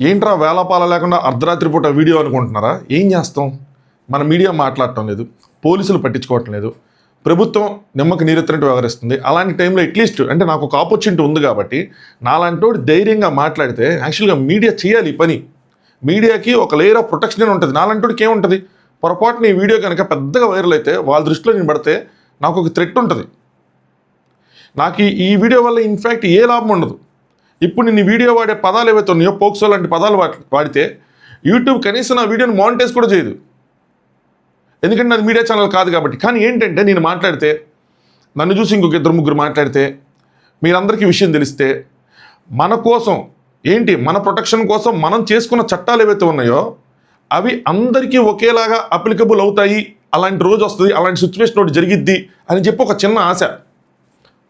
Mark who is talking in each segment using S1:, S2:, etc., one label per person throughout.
S1: ఏంట్రా వేళపాల లేకుండా అర్ధరాత్రి పూట వీడియో అనుకుంటున్నారా? ఏం చేస్తాం? మన మీడియా మాట్లాడటం లేదు, పోలీసులు పట్టించుకోవటం లేదు, ప్రభుత్వం నిమ్మకి నీరెత్తినట్టు వ్యవహరిస్తుంది. అలాంటి టైంలో అట్లీస్ట్ అంటే నాకు ఒక ఆపర్చునిటీ ఉంది కాబట్టి నాలాంటి వాడు ధైర్యంగా మాట్లాడితే యాక్చువల్గా మీడియా చేయాలి ఈ పని. మీడియాకి ఒక లేయర్ ఆఫ్ ప్రొటెక్షన్ ఉంటుంది. నాలాంటి వాడికి ఏముంటుంది? పొరపాటున ఈ వీడియో కనుక పెద్దగా వైరల్ అయితే వాళ్ళ దృష్టిలో నేను పడితే నాకు ఒక థ్రెట్ ఉంటుంది. నాకు ఈ వీడియో వల్ల ఇన్ఫ్యాక్ట్ ఏ లాభం ఉండదు. ఇప్పుడు నేను ఈ వీడియో వాడే పదాలు ఏవైతే ఉన్నాయో, పోక్సో లాంటి పదాలు వాడితే యూట్యూబ్ కనీసం నా వీడియోని మానిటైజ్ కూడా చేయదు, ఎందుకంటే నాది మీడియా ఛానల్ కాదు కాబట్టి. కానీ ఏంటంటే నేను మాట్లాడితే, నన్ను చూసి ఇంకొక ఇద్దరు ముగ్గురు మాట్లాడితే, మీరందరికీ విషయం తెలిస్తే, మన కోసం ఏంటి, మన ప్రొటెక్షన్ కోసం మనం చేసుకున్న చట్టాలు ఏవైతే ఉన్నాయో అవి అందరికీ ఒకేలాగా అప్లికబుల్ అవుతాయి, అలాంటి రోజు వస్తుంది, అలాంటి సిచ్యువేషన్ ఒకటి జరిగిద్ది అని చెప్పి ఒక చిన్న ఆశ.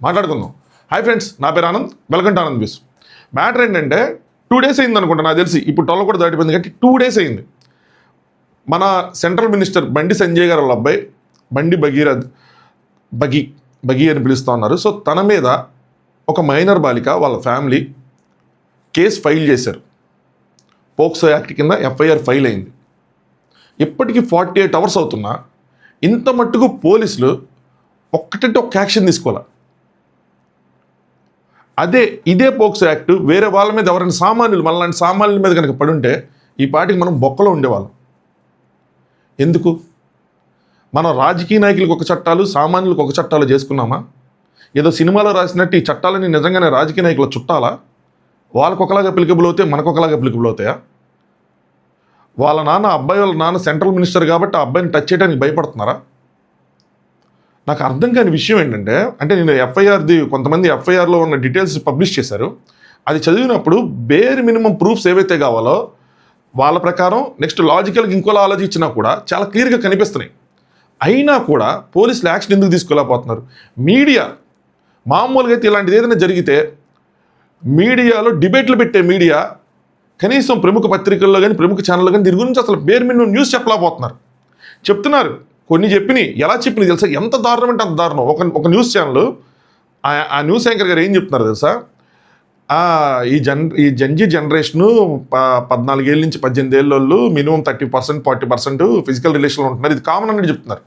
S1: మాట్లాడుకుందాం. హాయ్ ఫ్రెండ్స్, నా పేరు Anand, welcome to Anand views. Matter ఏంటంటే 2 days అయింది అనుకుంటా, నాకు తెలిసి ఇప్పుడు 12 కూడా దాటిపోయింది కాబట్టి 2 days అయింది. మన సెంట్రల్ మినిస్టర్ బండి సంజయ్ గారు వాళ్ళ అబ్బాయి బండి బగి అని పిలుస్తూ ఉన్నారు. సో తన మీద ఒక మైనర్ బాలిక వాళ్ళ ఫ్యామిలీ కేసు ఫైల్ చేశారు. పోక్సో యాక్ట్ కింద ఎఫ్ఐఆర్ ఫైల్ అయింది. ఇప్పటికీ 48 hours అవుతున్నా ఇంత మట్టుకు పోలీసులు ఒక్కటంటే ఒక్క యాక్షన్ తీసుకోవాలి. ఇదే పోక్సో యాక్ట్ వేరే వాళ్ళ మీద ఎవరైనా సామాన్యులు మనలాంటి సామాన్యుల మీద కనుక పడుంటే ఈ పాటికి మనం బొక్కలో ఉండేవాళ్ళం. ఎందుకు మనం రాజకీయ నాయకులకు ఒక చట్టాలు, సామాన్యులకు ఒక చట్టాలు చేసుకున్నామా? ఏదో సినిమాలో రాసినట్టు ఈ చట్టాలని నిజంగానే రాజకీయ నాయకులు చుట్టాలా? వాళ్ళకు ఒకలాగా అప్లికబుల్ అవుతాయి, మనకు ఒకలాగా అప్లికబుల్ అవుతాయా? వాళ్ళ నాన్న సెంట్రల్ మినిస్టర్ కాబట్టి ఆ అబ్బాయిని టచ్ చేయడానికి భయపడుతున్నారా? నాకు అర్థం కాని విషయం ఏంటంటే, అంటే నేను కొంతమంది ఎఫ్ఐఆర్లో ఉన్న డీటెయిల్స్ పబ్లిష్ చేశారు. అది చదివినప్పుడు బేర్ మినిమం ప్రూఫ్స్ ఏవైతే కావాలో వాళ్ళ ప్రకారం నెక్స్ట్ లాజికల్గా ఇంకోలా ఆలోచించినా కూడా చాలా క్లియర్గా కనిపిస్తున్నాయి. అయినా కూడా పోలీసులు యాక్షన్ ఎందుకు తీసుకోలేకపోతున్నారు? మీడియా మామూలుగా అయితే ఇలాంటిది ఏదైనా జరిగితే మీడియాలో డిబేట్లు పెట్టే మీడియా కనీసం ప్రముఖ పత్రికల్లో కానీ ప్రముఖ ఛానల్లో కానీ దీని గురించి అసలు బేర్ మినిమం న్యూస్ చెప్పలేకపోతున్నారు. చెప్తున్నారు, కొన్ని చెప్పినాయి. ఎలా చెప్పినాయి తెలుసా? ఎంత దారుణం అంటే అంత దారుణం. ఒక న్యూస్ ఛానల్ ఆ న్యూస్ యాంకర్ గారు ఏం చెప్తున్నారు తెలుసా? ఈ జంజీ జనరేషను 14 ఏళ్ళ నుంచి 18 ఏళ్ళ వాళ్ళు మినిమం 30% 40% ఫిజికల్ రిలేషన్లో ఉంటున్నారు, ఇది కామన్ అని చెప్తున్నారు.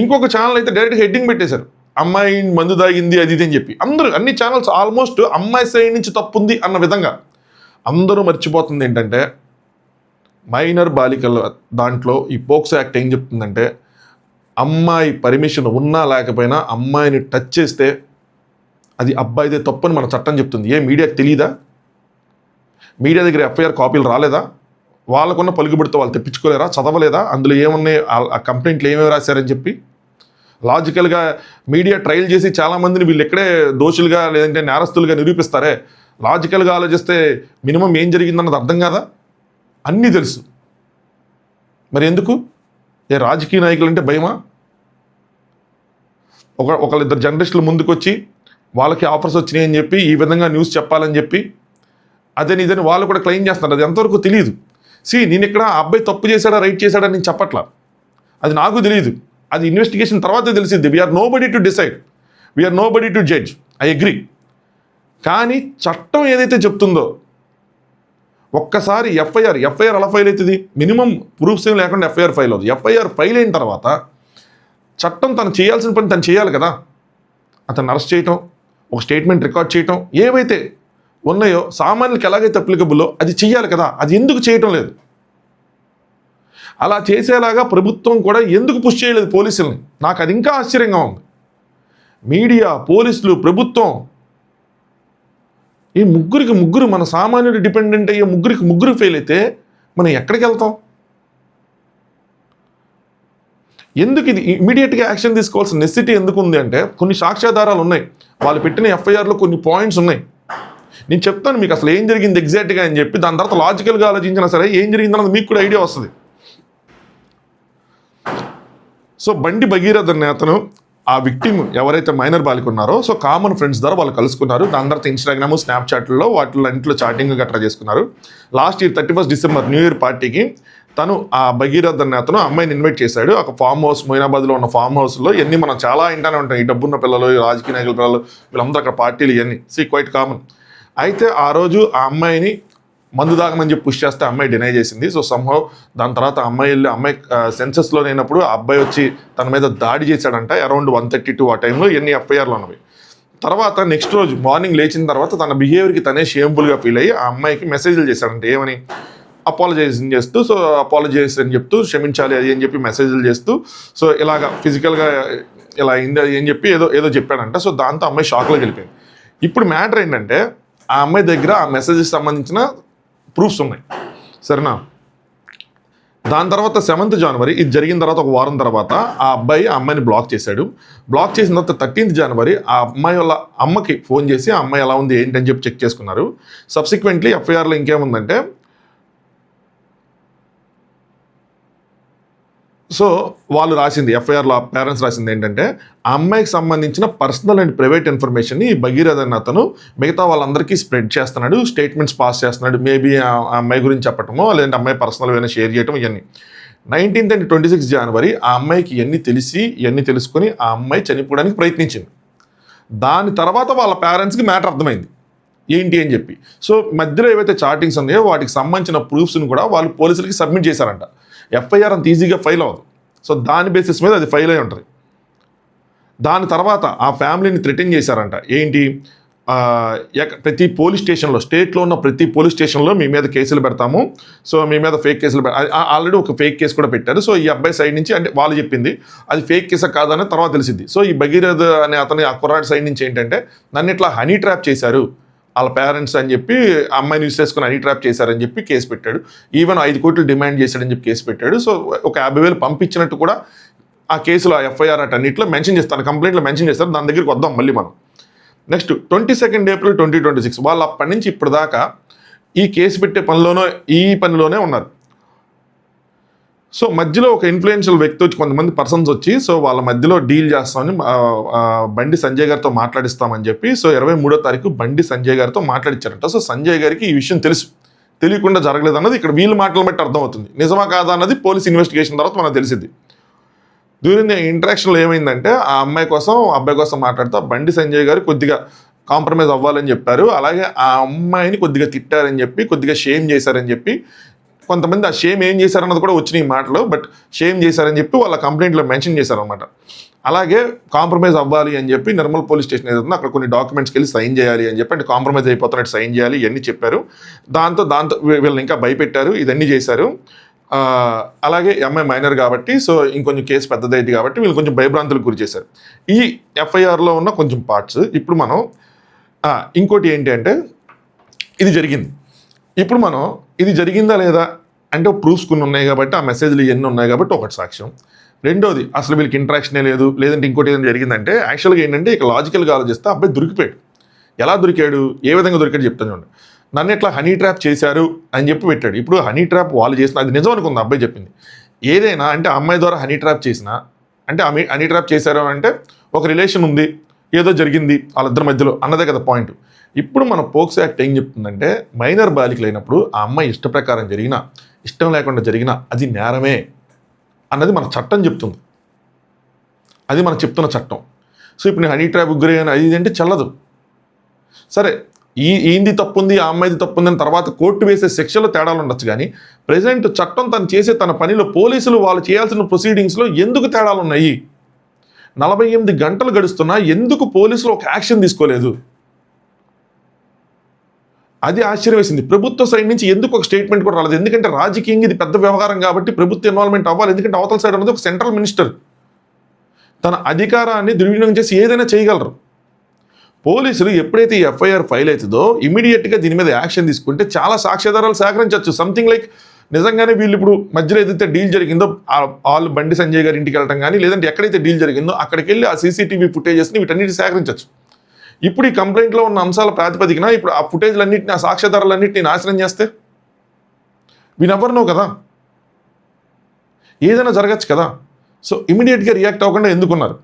S1: ఇంకొక ఛానల్ అయితే డైరెక్ట్ హెడ్డింగ్ పెట్టేశారు, అమ్మాయి మందు దాగింది అది ఇది అని చెప్పి. అన్ని ఛానల్స్ ఆల్మోస్ట్ అమ్మాయి సైడ్ నుంచి తప్పు ఉంది అన్న విధంగా. అందరూ మర్చిపోతుంది ఏంటంటే మైనర్ బాలికల దాంట్లో ఈ పోక్సో యాక్ట్ ఏం చెప్తుందంటే, అమ్మాయి పర్మిషన్ ఉన్నా లేకపోయినా అమ్మాయిని టచ్ చేస్తే అది అబ్బాయిదే తప్పు అని మన చట్టం చెప్తుంది. మీడియాకి తెలియదా? మీడియా దగ్గర ఎఫ్ఐఆర్ కాపీలు రాలేదా? వాళ్ళకున్న పలుకుబడితో వాళ్ళు తెప్పించుకోలేరా? చదవలేదా? అందులో ఏమున్నాయి, ఆ కంప్లైంట్లు ఏమేమి రాశారని చెప్పి లాజికల్గా మీడియా ట్రయల్ చేసి చాలామందిని వీళ్ళు ఎక్కడే దోషులుగా లేదంటే నేరస్తులుగా నిరూపిస్తారే. లాజికల్గా ఆలోచిస్తే మినిమం ఏం జరిగిందన్నది అర్థం కాదా? అన్నీ తెలుసు. మరి ఎందుకు? రాజకీయ నాయకులు అంటే భయమా? ఒకళ్ళిద్దరు జర్నలిస్టులు ముందుకు వచ్చి వాళ్ళకి ఆఫర్స్ వచ్చినాయి అని చెప్పి ఈ విధంగా న్యూస్ చెప్పాలని చెప్పి ఇదని వాళ్ళు కూడా క్లెయిమ్ చేస్తున్నారు. అది ఎంతవరకు తెలియదు. నేను ఇక్కడ ఆ అబ్బాయి తప్పు చేశాడా రైట్ చేశాడా నేను చెప్పట్లా, అది నాకు తెలియదు. అది ఇన్వెస్టిగేషన్ తర్వాతే తెలిసింది. We are nobody to decide, we are nobody to judge, I agree. కానీ చట్టం ఏదైతే చెప్తుందో, ఒక్కసారి ఎఫ్ఐఆర్ ఎలా ఫైల్ అవుతుంది? మినిమం ప్రూఫ్స్ ఏం లేకుండా ఎఫ్ఐఆర్ ఫైల్ అవుతుంది. ఎఫ్ఐఆర్ ఫైల్ అయిన తర్వాత చట్టం తను చేయాల్సిన పని తను చేయాలి కదా. అతను అరెస్ట్ చేయటం, ఒక స్టేట్మెంట్ రికార్డ్ చేయటం, ఏవైతే ఉన్నాయో సామాన్యులకు ఎలాగైతే అప్లికబుల్లో అది చెయ్యాలి కదా. అది ఎందుకు చేయటం లేదు? అలా చేసేలాగా ప్రభుత్వం కూడా ఎందుకు పుష్ చేయలేదు పోలీసుల్ని? నాకు అది ఇంకా ఆశ్చర్యంగా ఉంది. మీడియా, పోలీసులు, ప్రభుత్వం, ఈ ముగ్గురు మన సామాన్యుడు డిపెండెంట్ అయ్యే ముగ్గురికి ఫెయిల్ అయితే మనం ఎక్కడికి వెళ్తాం? ఎందుకు ఇది ఇమీడియట్గా యాక్షన్ తీసుకోవాల్సిన నెసిటీ ఎందుకు ఉంది అంటే, కొన్ని సాక్ష్యాధారాలు ఉన్నాయి, వాళ్ళు పెట్టిన ఎఫ్ఐఆర్లో కొన్ని పాయింట్స్ ఉన్నాయి. నేను చెప్తాను మీకు అసలు ఏం జరిగింది ఎగ్జాక్ట్గా అని చెప్పి, దాని తర్వాత లాజికల్గా ఆలోచించినా సరే ఏం జరిగిందన్నది మీకు కూడా ఐడియా వస్తుంది. సో బండి భగీరథ్ అనే అతను ఆ విక్టిమ్ ఎవరైతే మైనర్ బాలిక ఉన్నారో, సో కామన్ ఫ్రెండ్స్ ద్వారా వాళ్ళు కలుసుకున్నారు. దాని తర్వాత ఇన్స్టాగ్రామ్, స్నాప్చాట్లో వాటిలో ఇంట్లో చాటింగ్ గట్రా చేసుకున్నారు. Last year 31st December new year పార్టీకి తను ఆ భగీరథ్ అనే అతను అమ్మాయిని ఇన్వైట్ చేశాడు. ఒక ఫామ్ హౌస్, మొయినాబాద్లో ఉన్న ఫామ్ హౌస్లో. ఇవన్నీ మనం చాలా ఇంటానే ఉంటాం, ఈ డబ్బున్న పిల్లలు, రాజకీయ నాయకుల పిల్లలు, వీళ్ళందరూ అక్కడ పార్టీలు, ఇవన్నీ క్వైట్ కామన్. అయితే ఆ రోజు ఆ అమ్మాయిని మందు తాగమని చెప్పి పుష్ చేస్తే అమ్మాయి డినై చేసింది. సో సంహవ్ దాని తర్వాత అమ్మాయి సెన్సెస్లో లేనప్పుడు ఆ అబ్బాయి వచ్చి తన మీద దాడి చేశాడంట అరౌండ్ 1:32 ఆ టైంలో. ఎన్ని ఎఫ్ఐఆర్లు ఉన్నవి. తర్వాత నెక్స్ట్ రోజు మార్నింగ్ లేచిన తర్వాత తన బిహేవియర్కి తనే షేమ్ఫుల్గా ఫీల్ అయ్యి ఆ అమ్మాయికి మెసేజ్లు చేశాడంట. ఏమని? అపాలజైజింగ్ చేస్తూ, సో అపాలజైజ్ అని చెప్తూ, క్షమించాలి అది అని చెప్పి మెసేజ్లు చేస్తూ, సో ఇలాగా ఫిజికల్గా ఇలా అయింది అది అని చెప్పి ఏదో చెప్పాడంట. సో దాంతో అమ్మాయి షాక్లో వెళ్ళిపోయింది. ఇప్పుడు మ్యాటర్ ఏంటంటే ఆ అమ్మాయి దగ్గర ఆ మెసేజ్కి సంబంధించిన ప్రూఫ్స్ ఉన్నాయి, సరేనా? దాని తర్వాత 7th జనవరి ఇది జరిగిన తర్వాత ఒక వారం తర్వాత ఆ అమ్మాయిని బ్లాక్ చేశాడు. బ్లాక్ చేసిన తర్వాత 13th జనవరి ఆ అమ్మాయి వాళ్ళ అమ్మకి ఫోన్ చేసి ఆ అమ్మాయి ఎలా ఉంది ఏంటని చెప్పి చెక్ చేసుకున్నారు. సబ్సిక్వెంట్లీ ఎఫ్ఐఆర్లో ఇంకేముందంటే, సో వాళ్ళు రాసింది ఎఫ్ఐఆర్లో పేరెంట్స్ రాసింది ఏంటంటే, ఆ అమ్మాయికి సంబంధించిన పర్సనల్ అండ్ ప్రైవేట్ ఇన్ఫర్మేషన్ని భగీరథ అనే అతను మిగతా వాళ్ళందరికీ స్ప్రెడ్ చేస్తున్నాడు, స్టేట్మెంట్స్ పాస్ చేస్తున్నాడు. మేబీ ఆ అమ్మాయి గురించి చెప్పటమో లేదంటే అమ్మాయి పర్సనల్ ఏమైనా షేర్ చేయటం, ఇవన్నీ. 19th and 26th జనవరి ఆ అమ్మాయికి ఇవన్నీ తెలుసుకొని ఆ అమ్మాయి చనిపోవడానికి ప్రయత్నించింది. దాని తర్వాత వాళ్ళ పేరెంట్స్కి మ్యాటర్ అర్థమైంది ఏంటి అని చెప్పి. సో మధ్యలో ఏవైతే చాటింగ్స్ ఉన్నాయో వాటికి సంబంధించిన ప్రూఫ్స్ని కూడా వాళ్ళు పోలీసులకి సబ్మిట్ చేశారంట. ఎఫ్ఐఆర్ అంత ఈజీగా ఫైల్ అవ్వదు. సో దాని బేసిస్ మీద అది ఫైల్ అయి ఉంటుంది. దాని తర్వాత ఆ ఫ్యామిలీని థ్రెటన్ చేశారంట. ఏంటి? ప్రతి పోలీస్ స్టేషన్లో, స్టేట్లో ఉన్న ప్రతి పోలీస్ స్టేషన్లో మీ మీద కేసులు పెడతాము, సో మీ మీద ఫేక్ కేసులు ఆల్రెడీ ఒక ఫేక్ కేసు కూడా పెట్టారు. సో ఈ అబ్బాయి సైడ్ నుంచి, అంటే వాళ్ళు చెప్పింది అది ఫేక్ కేసా కాదని తర్వాత తెలిసింది. సో ఈ భగీరథ్ అనే అతని ఆ కుర్రాడి సైడ్ నుంచి ఏంటంటే, నన్ను ఇట్లా హనీ ట్రాప్ చేశారు వాళ్ళ పేరెంట్స్ అని చెప్పి, అమ్మాయిని యూస్ చేసుకుని హనీ ట్రాప్ చేశారని చెప్పి కేసు పెట్టాడు. ఈవెన్ 5 కోట్లు డిమాండ్ చేశాడని చెప్పి కేసు పెట్టాడు. సో ఒక 50,000 పంపించినట్టు కూడా ఆ కేసులో, ఆ ఎఫ్ఐఆర్ అన్నింటిలో మెన్షన్ చేస్తాను, కంప్లైంట్లో మెన్షన్ చేస్తారు. దాని దగ్గరికి వద్దాం మళ్ళీ మనం. నెక్స్ట్ 22nd ఏప్రిల్ 2026 వాళ్ళు అప్పటి నుంచి ఇప్పటిదాకా ఈ కేసు పెట్టే పనిలోనే ఉన్నారు. సో మధ్యలో ఒక ఇన్ఫ్లుయెన్షియల్ వ్యక్తి వచ్చి, కొంతమంది పర్సన్స్ వచ్చి, సో వాళ్ళ మధ్యలో డీల్ చేస్తామని బండి సంజయ్ గారితో మాట్లాడిస్తామని చెప్పి, సో 23వ తారీఖు బండి సంజయ్ గారితో మాట్లాడించారంట. సో సంజయ్ గారికి ఈ విషయం తెలియకుండా జరగలేదు అన్నది ఇక్కడ వీళ్ళ మాటలు బట్టి అర్థమవుతుంది. నిజమా కాదా అన్నది పోలీస్ ఇన్వెస్టిగేషన్ తర్వాత మనకు తెలిసింది. డ్యూరింగ్ ద ఇంటరాక్షన్లో ఏమైందంటే, ఆ అబ్బాయి కోసం మాట్లాడుతూ బండి సంజయ్ గారు కొద్దిగా కాంప్రమైజ్ అవ్వాలని చెప్పారు. అలాగే ఆ అమ్మాయిని కొద్దిగా తిట్టారని చెప్పి, కొద్దిగా షేమ్ చేశారని చెప్పి, కొంతమంది ఆ షేమ్ ఏం చేశారన్నది కూడా వచ్చినాయి మాటలు, బట్ షేమ్ చేశారని చెప్పి వాళ్ళ కంప్లైంట్లో మెన్షన్ చేశారనమాట. అలాగే కాంప్రమైజ్ అవ్వాలి అని చెప్పి నిర్మల్ పోలీస్ స్టేషన్ ఏదైతుందో అక్కడ కొన్ని డాక్యుమెంట్స్కి వెళ్ళి సైన్ చేయాలి అని చెప్పి, అంటే కాంప్రమైజ్ అయిపోతున్నట్టు సైన్ చేయాలి ఇవన్నీ చెప్పారు. దాంతో వీళ్ళని ఇంకా భయపెట్టారు, ఇదన్నీ చేశారు. అలాగే అమ్మాయి మైనర్ కాబట్టి, సో ఇంకొంచెం కేసు పెద్దదైంది కాబట్టి వీళ్ళు కొంచెం భయభ్రాంతులకు గురి చేశారు. ఈ ఎఫ్ఐఆర్లో ఉన్న కొంచెం పార్ట్స్ ఇప్పుడు మనం, ఇంకోటి ఏంటి అంటే, ఇది జరిగింది. ఇప్పుడు మనం ఇది జరిగిందా లేదా అంటే ప్రూఫ్స్ కొన్ని ఉన్నాయి కాబట్టి, ఆ మెసేజ్లు ఇవన్నీ ఉన్నాయి కాబట్టి ఒకటి సాక్ష్యం. రెండోది, అసలు వీళ్ళకి ఇంట్రాక్షనే లేదు, లేదంటే ఇంకోటి ఏదైనా జరిగిందంటే, యాక్చువల్గా ఏంటంటే ఇక్కడ లాజికల్గా ఆలోచిస్తే అబ్బాయి దొరికిపోయాడు. ఎలా దొరికాడు, ఏ విధంగా దొరికాడు చెప్తాను చూడండి. నన్ను ఇట్లా హనీ ట్రాప్ చేశారు అని చెప్పి పెట్టాడు. ఇప్పుడు హనీ ట్రాప్ వాళ్ళు చేసిన, అది నిజం అనుకుంది అబ్బాయి చెప్పింది. ఏదైనా అంటే అమ్మాయి ద్వారా హనీ ట్రాప్ చేసిన, అంటే హనీ ట్రాప్ చేశారు అంటే ఒక రిలేషన్ ఉంది, ఏదో జరిగింది వాళ్ళిద్దరి మధ్యలో అన్నదే కదా పాయింట్. ఇప్పుడు మన పోక్సో యాక్ట్ ఏం చెప్తుందంటే, మైనర్ బాలికలు అయినప్పుడు ఆ అమ్మాయి ఇష్ట ప్రకారం జరిగినా, ఇష్టం లేకుండా జరిగినా అది నేరమే అన్నది మన చట్టం చెప్తుంది. అది మనకు చెప్తున్న చట్టం. సో ఇప్పుడు నేను హనీ ట్రాప్ గురి అది అంటే చెల్లదు. సరే, ఏంది తప్పు ఉంది, ఆ అమ్మాయిది తప్పు ఉంది అని తర్వాత కోర్టు వేసే శిక్షలో తేడాలు ఉండొచ్చు, కానీ ప్రజెంట్ చట్టం తను చేసే తన పనిలో, పోలీసులు వాళ్ళు చేయాల్సిన ప్రొసీడింగ్స్లో ఎందుకు తేడాలు ఉన్నాయి? 48 గంటలు గడుస్తున్నా ఎందుకు పోలీసులు ఒక యాక్షన్ తీసుకోలేదు? అది ఆశ్చర్యం వేసింది. ప్రభుత్వ సైడ్ నుంచి ఎందుకు ఒక స్టేట్మెంట్ కూడా రాలేదు? ఎందుకంటే రాజకీయంగా ఇది పెద్ద వ్యవహారం కాబట్టి ప్రభుత్వ ఇన్వాల్వ్మెంట్ అవ్వాలి. ఎందుకంటే అవతల సైడ్ అనేది ఒక సెంట్రల్ మినిస్టర్, తన అధికారాన్ని దుర్వినియోగం చేసి ఏదైనా చేయగలరు. పోలీసులు ఎప్పుడైతే ఈ ఎఫ్ఐఆర్ ఫైల్ అవుతుందో ఇమీడియట్గా దీని మీద యాక్షన్ తీసుకుంటే చాలా సాక్ష్యాధారాలు సేకరించవచ్చు. సంథింగ్ లైక్ నిజంగానే వీళ్ళు ఇప్పుడు మధ్యలో ఏదైతే డీల్ జరిగిందో, వాళ్ళు బండి సంజయ్ గారి ఇంటికి వెళ్ళటం కానీ, లేదంటే ఎక్కడైతే డీల్ జరిగిందో అక్కడికి వెళ్ళి ఆ సీసీటీవీ ఫుటేజెస్ని వీటన్నిటి సేకరించవచ్చు. ఇప్పుడు ఈ కంప్లైంట్లో ఉన్న అంశాల ప్రాతిపదికన ఇప్పుడు ఆ ఫుటేజ్లన్నింటినీ, ఆ సాక్ష్యాధారాలన్నింటినీ నాశనం చేస్తే వీనెవరినో కదా, ఏదైనా జరగచ్చు కదా. సో ఇమీడియట్గా రియాక్ట్ అవ్వకుండా ఎందుకున్నారు?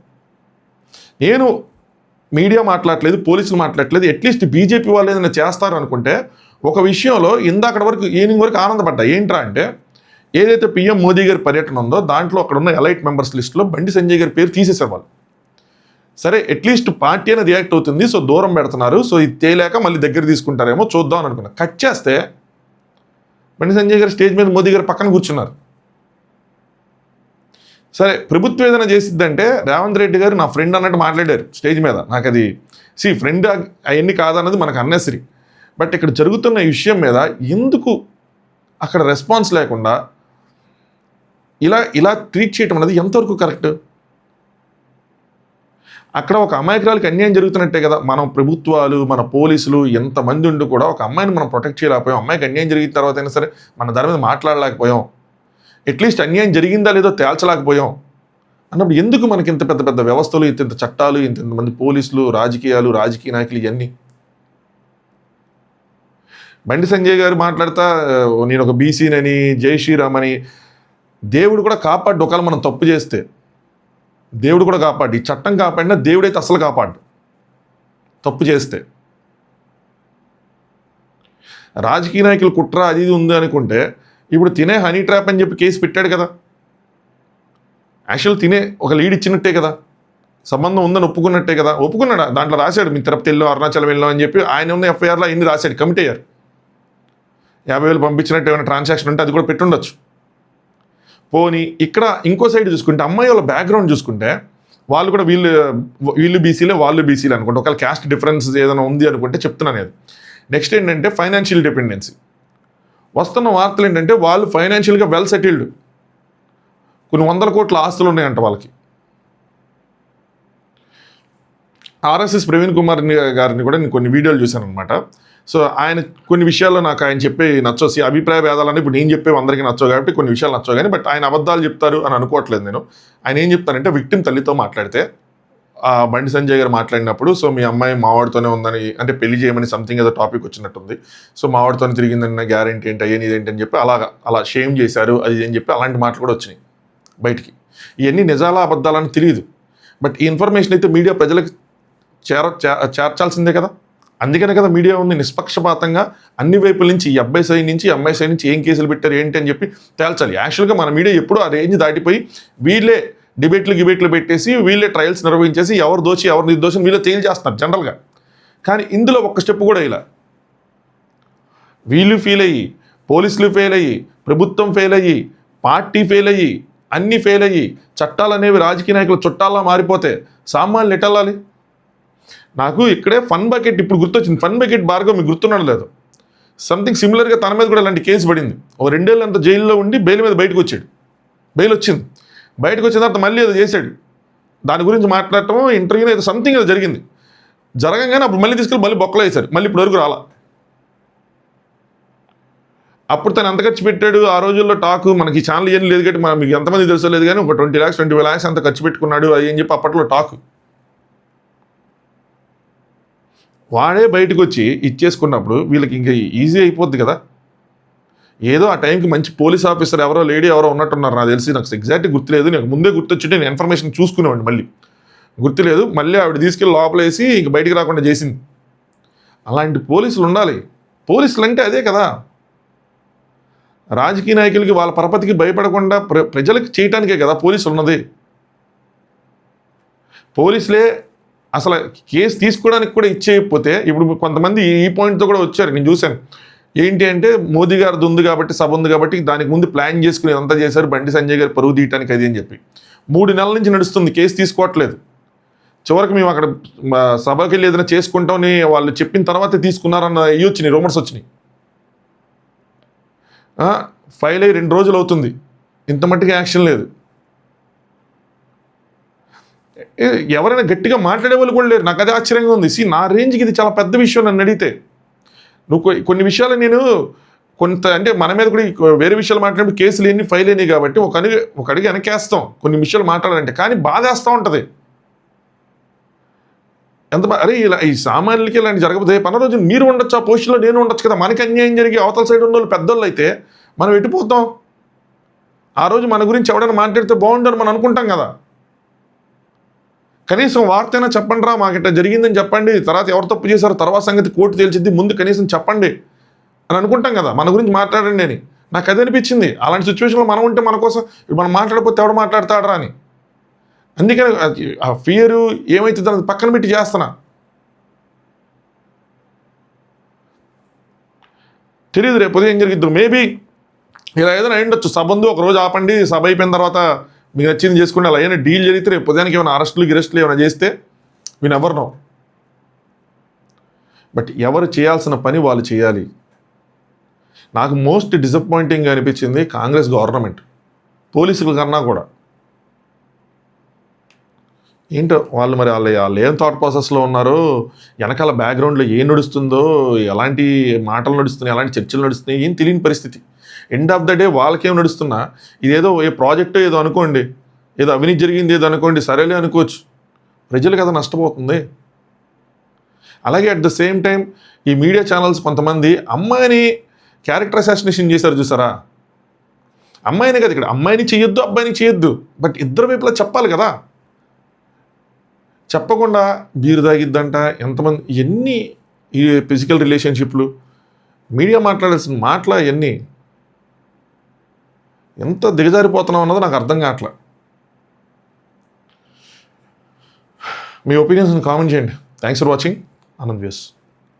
S1: నేను మీడియా మాట్లాడలేదు, పోలీసులు మాట్లాడలేదు, అట్లీస్ట్ బీజేపీ వాళ్ళు ఏదైనా చేస్తారు అనుకుంటే ఒక విషయంలో ఇందాకటి వరకు ఈవినింగ్ వరకు ఆనందపడ్డా. ఏంట్రా అంటే, ఏదైతే పీఎం మోదీ గారి పర్యటన ఉందో దాంట్లో అక్కడ ఉన్న ఎలైట్ మెంబర్స్ లిస్టులో బండి సంజయ్ గారి పేరు తీసేసారు వాళ్ళు. సరే, అట్లీస్ట్ పార్టీ అనేది రియాక్ట్ అవుతుంది, సో దూరం పెడుతున్నారు, సో ఇది తేలేక మళ్ళీ దగ్గర తీసుకుంటారేమో చూద్దాం అని అనుకున్నా. కట్ చేస్తే బండి సంజయ్ గారు స్టేజ్ మీద మోదీ గారు పక్కన కూర్చున్నారు. సరే, ప్రభుత్వం ఏదైనా చేసిద్దంటే రేవంత్ రెడ్డి గారు నా ఫ్రెండ్ అన్నట్టు మాట్లాడారు స్టేజ్ మీద. నాకు అది ఫ్రెండ్ అవన్నీ కాదన్నది మనకు అన్నెసరీ. బట్ ఇక్కడ జరుగుతున్న ఈ విషయం మీద ఎందుకు అక్కడ రెస్పాన్స్ లేకుండా ఇలా ట్రీట్ చేయటం అనేది ఎంతవరకు కరెక్ట్? అక్కడ ఒక అమాయకురాలకి అన్యాయం జరుగుతున్నట్టే కదా. మనం ప్రభుత్వాలు, మన పోలీసులు ఎంతమంది ఉండి కూడా ఒక అమ్మాయిని మనం ప్రొటెక్ట్ చేయలేకపోయాం. అమ్మాయికి అన్యాయం జరిగిన తర్వాత అయినా సరే మన దాని మీద మాట్లాడలేకపోయాం. అట్లీస్ట్ అన్యాయం జరిగిందా లేదో తేల్చలేకపోయాం అన్నప్పుడు ఎందుకు మనకి ఇంత పెద్ద పెద్ద వ్యవస్థలు, ఇంత చట్టాలు, ఇంతమంది పోలీసులు, రాజకీయాలు, రాజకీయ నాయకులు ఇవన్నీ? బండి సంజయ్ గారు మాట్లాడతా నేను ఒక బీసీనని, జై శ్రీరామ్ అని. దేవుడు కూడా కాపాడు. ఒకవేళ మనం తప్పు చేస్తే దేవుడు కూడా కాపాడు. ఈ చట్టం కాపాడినా దేవుడైతే అసలు కాపాడు తప్పు చేస్తే. రాజకీయ నాయకులు కుట్ర అది ఇది ఉంది అనుకుంటే ఇప్పుడు తినే హనీ ట్రాప్ అని చెప్పి కేసు పెట్టాడు కదా. యాక్చువల్ తినే ఒక లీడ్ ఇచ్చినట్టే కదా, సంబంధం ఉందని ఒప్పుకున్నట్టే కదా. ఒప్పుకున్నాడు, దాంట్లో రాశాడు మీ తిరుపతి వెళ్ళాం, అరుణాచలం వెళ్ళాం అని చెప్పి ఆయన ఉన్న ఎఫ్ఐఆర్లో అన్ని రాశాడు. కమిట్ అయ్యారు. 50,000 పంపించినట్టు ఏమైనా ట్రాన్సాక్షన్ ఉంటే అది కూడా పెట్టుండొచ్చు. పోనీ ఇక్కడ ఇంకో సైడ్ చూసుకుంటే అమ్మాయి వాళ్ళ బ్యాక్గ్రౌండ్ చూసుకుంటే వాళ్ళు కూడా వీళ్ళు బీసీలే, వాళ్ళు బీసీలే అనుకుంటే, ఒకవేళ క్యాస్ట్ డిఫరెన్స్ ఏదైనా ఉంది అనుకుంటే చెప్తున్నాను. అది నెక్స్ట్ ఏంటంటే ఫైనాన్షియల్ డిపెండెన్సీ. వస్తున్న వార్తలు ఏంటంటే వాళ్ళు ఫైనాన్షియల్గా వెల్ సెటిల్డ్, కొన్ని 100 కోట్ల ఆస్తులు ఉన్నాయంట వాళ్ళకి. ఆర్ఎస్ఎస్ ప్రవీణ్ కుమార్ గారిని కూడా నేను కొన్ని వీడియోలు చూశాను అనమాట. సో ఆయన కొన్ని విషయాల్లో నాకు ఆయన చెప్పే నచ్చోసి అభిప్రాయ భేదాలని ఇప్పుడు నేను చెప్పేవి అందరికీ నచ్చవు కాబట్టి కొన్ని విషయాలు నచ్చవు. కానీ బట్ ఆయన అబద్ధాలు చెప్తారు అని అనుకోవట్లేదు నేను. ఆయన ఏం చెప్తారంటే విక్టిమ్ తల్లితో మాట్లాడితే బండి సంజయ్ గారు మాట్లాడినప్పుడు, సో మీ అమ్మాయి మావాడితోనే ఉందని, అంటే పెళ్లి చేయమని సంథింగ్ ఏదో టాపిక్ వచ్చినట్టుంది. సో మావాడితోనే తిరిగిందన్న గ్యారెంటీ ఏంటి, అయ్యేది ఇదేంటి అని చెప్పి అలా షేమ్ చేశారు అది అని చెప్పి అలాంటి మాటలు కూడా వచ్చినాయి బయటికి. ఇవన్నీ నిజాలా అబద్ధాలని తెలియదు. బట్ ఈ ఇన్ఫర్మేషన్ అయితే మీడియా ప్రజలకు చేర్చాల్సిందే కదా. అందుకనే కదా మీడియా ఉంది, నిష్పక్షపాతంగా అన్ని వైపుల నుంచి ఈ అబ్బాయి సైడ్ నుంచి అమ్మాయి సైడ్ నుంచి ఏం కేసులు పెట్టారు ఏంటి అని చెప్పి తేల్చాలి. యాక్చువల్గా మన మీడియా ఎప్పుడూ ఆ రేంజ్ దాటిపోయి వీళ్ళే డిబేట్లు పెట్టేసి వీళ్ళే ట్రయల్స్ నిర్వహించేసి ఎవరు దోషి ఎవరు నిర్దోషం వీళ్ళే తేల్చేస్తున్నారు జనరల్గా. కానీ ఇందులో ఒక్క స్టెప్ కూడా ఇలా వీళ్ళు ఫెయిల్ అయ్యి, పోలీసులు ఫెయిల్ అయ్యి, ప్రభుత్వం ఫెయిల్ అయ్యి, పార్టీ ఫెయిల్ అయ్యి, అన్నీ ఫెయిల్ అయ్యి, చట్టాలు అనేవి రాజకీయ నాయకులు చుట్టాలా మారిపోతే సామాన్యులు ఎట్టెళ్ళాలి? నాకు ఇక్కడే ఫన్ బకెట్ ఇప్పుడు గుర్తొచ్చింది. ఫన్ బకెట్ భార్గవ్ మీకు గుర్తున్నాడు లేదు, సంథింగ్ సిమిలర్గా తన మీద కూడా ఇలాంటి కేసు పడింది. ఒక 2 ఏళ్ళు అంత జైల్లో ఉండి బెయిల్ మీద బయటకు వచ్చాడు. బెయిల్ వచ్చింది, బయటకు వచ్చిన తర్వాత మళ్ళీ అది చేశాడు. దాని గురించి మాట్లాడటం ఇంటర్వ్యూలో ఏదో సంథింగ్ ఏదో జరిగింది. జరగగానే అప్పుడు మళ్ళీ తీసుకెళ్ళి మళ్ళీ బొక్కలో వేశారు. మళ్ళీ ఇప్పుడు వరకు రాలా. అప్పుడు తను ఎంత ఖర్చు పెట్టాడు ఆ రోజుల్లో టాకు మనకి ఛానల్ ఏం లేదు కాబట్టి మీకు ఎంతమంది తెలుసో లేదు కానీ ఒక 20 lakhs 20 lakhs అంత ఖర్చు పెట్టుకున్నాడు అది అని చెప్పి అప్పట్లో టాకు. వాడే బయటకు వచ్చి ఇచ్చేసుకున్నప్పుడు వీళ్ళకి ఇంకా ఈజీ అయిపోద్ది కదా. ఏదో ఆ టైంకి మంచి పోలీస్ ఆఫీసర్ ఎవరో లేడీ ఎవరో ఉన్నట్టున్నారు నాకు తెలిసి, నాకు ఎగ్జాక్ట్గా గుర్తులేదు. నాకు ముందే గుర్తొచ్చింటే నేను ఇన్ఫర్మేషన్ చూసుకునేవాడిని, మళ్ళీ గుర్తులేదు. మళ్ళీ ఆవిడ తీసుకెళ్ళి లోపలేసి ఇంక బయటికి రాకుండా చేసింది. అలాంటి పోలీసులు ఉండాలి. పోలీసులు అంటే అదే కదా, రాజకీయ నాయకులకి వాళ్ళ పరపతికి భయపడకుండా ప్రజలకు చేయటానికే కదా పోలీసులు ఉన్నది. పోలీసులే అసలు కేసు తీసుకోవడానికి కూడా ఇచ్చేయకపోతే ఇప్పుడు కొంతమంది ఈ పాయింట్తో కూడా వచ్చారు, నేను చూశాను. ఏంటి అంటే మోదీ గారిది ఉంది కాబట్టి, సభ ఉంది కాబట్టి దానికి ముందు ప్లాన్ చేసుకుని అంతా చేశారు బండి సంజయ్ గారు పరువు తీయటానికి అది అని చెప్పి. 3 నెలల నుంచి నడుస్తుంది, కేసు తీసుకోవట్లేదు. చివరికి మేము అక్కడ సభకి వెళ్ళి ఏదైనా చేసుకుంటామని వాళ్ళు చెప్పిన తర్వాతే తీసుకున్నారన్న ఇవి వచ్చినాయి, రూమర్స్ వచ్చినాయి. ఫైల్ అయ్యి 2 రోజులు అవుతుంది, ఇంత మట్టిగా యాక్షన్ లేదు. ఎవరైనా గట్టిగా మాట్లాడే వాళ్ళు కూడా లేరు. నాకు అదే ఆశ్చర్యంగా ఉంది. నా రేంజ్కి ఇది చాలా పెద్ద విషయం నన్ను అడిగితే. నువ్వు కొన్ని విషయాలు నేను అంటే మన మీద కూడా వేరే విషయాలు మాట్లాడినప్పుడు కేసులు ఎన్ని ఫైల్ అయినాయి కాబట్టి ఒక అడిగి వెనకేస్తాం కొన్ని విషయాలు మాట్లాడాలంటే, కానీ బాధేస్తూ ఉంటుంది. అరే ఇలా ఈ సామాన్యులకి ఇలాంటి జరగకపోతే పన్న రోజు మీరు ఉండొచ్చు, ఆ పొజిషన్లో నేను ఉండొచ్చు కదా. మనకి అన్యాయం జరిగి అవతల సైడ్ ఉన్న వాళ్ళు పెద్దోళ్ళు అయితే మనం ఎట్టిపోతాం? ఆ రోజు మన గురించి ఎవడైనా మాట్లాడితే బాగుండని మనం అనుకుంటాం కదా. కనీసం వార్త అయినా చెప్పండి రా, మాకు ఇట్లా జరిగిందని చెప్పండి, తర్వాత ఎవరు తప్పు చేశారో తర్వాత సంగతి కోర్టు తేల్చిద్ది, ముందు కనీసం చెప్పండి అని అనుకుంటాం కదా. మన గురించి మాట్లాడండి అని నాకు అది అనిపించింది. అలాంటి సిచ్యువేషన్లో మనం ఉంటే మన కోసం మనం మాట్లాడకపోతే ఎవడు మాట్లాడతాడరా అని. అందుకని ఆ ఫియరు ఏమైతే దాన్ని పక్కన పెట్టి చేస్తున్నా. తెలియదు రేపు ఉదయం ఏం జరిగిద్దు. మేబీ ఇలా ఏదైనా అయ్యుండొచ్చు, సభ ఉంది ఒక రోజు ఆపండి, సభ అయిపోయిన తర్వాత మీకు నచ్చింది చేసుకోండి, అలా ఏమైనా డీల్ జరిగితే రేపు ఉదయానికి ఏమైనా అరెస్టులు ఏమైనా చేస్తే వీ నెవర్ నో. బట్ ఎవరు చేయాల్సిన పని వాళ్ళు చేయాలి. నాకు మోస్ట్ డిసప్పాయింటింగ్గా అనిపించింది కాంగ్రెస్ గవర్నమెంట్, పోలీసుల కన్నా కూడా. ఏంటో వాళ్ళు మరి వాళ్ళు ఏం థాట్ ప్రాసెస్లో ఉన్నారో, వెనకాల బ్యాక్గ్రౌండ్లో ఏం నడుస్తుందో, ఎలాంటి మాటలు నడుస్తున్నాయి, ఎలాంటి చర్చలు నడుస్తున్నాయి, ఏం తెలియని పరిస్థితి. ఎండ్ ఆఫ్ ద డే వాళ్ళకేం నడుస్తున్నా ఇదేదో ఏ ప్రాజెక్టు ఏదో అనుకోండి, ఏదో అవినీతి జరిగింది ఏదో అనుకోండి, సరేలే అనుకోవచ్చు. ప్రజలు కదా నష్టపోతుంది. అలాగే అట్ ద సేమ్ టైం ఈ మీడియా ఛానల్స్ కొంతమంది అమ్మాయిని క్యారెక్టర్ అసాసినేషన్ చేశారు చూసారా. అమ్మాయినే కదా, ఇక్కడ అమ్మాయిని చేయొద్దు అబ్బాయిని చేయొద్దు, బట్ ఇద్దరు వైపులా చెప్పాలి కదా. చెప్పకుండా బీరు తాగిద్దంట, ఎంతమంది ఎన్ని ఈ ఫిజికల్ రిలేషన్షిప్లు, మీడియా మాట్లాడాల్సిన మాటలు అవన్నీ ఎంత దిగజారిపోతున్నాం అన్నది నాకు అర్థం కావట్లా. మీ ఒపీనియన్స్ని కామెంట్ చేయండి. Thanks for watching Anand views.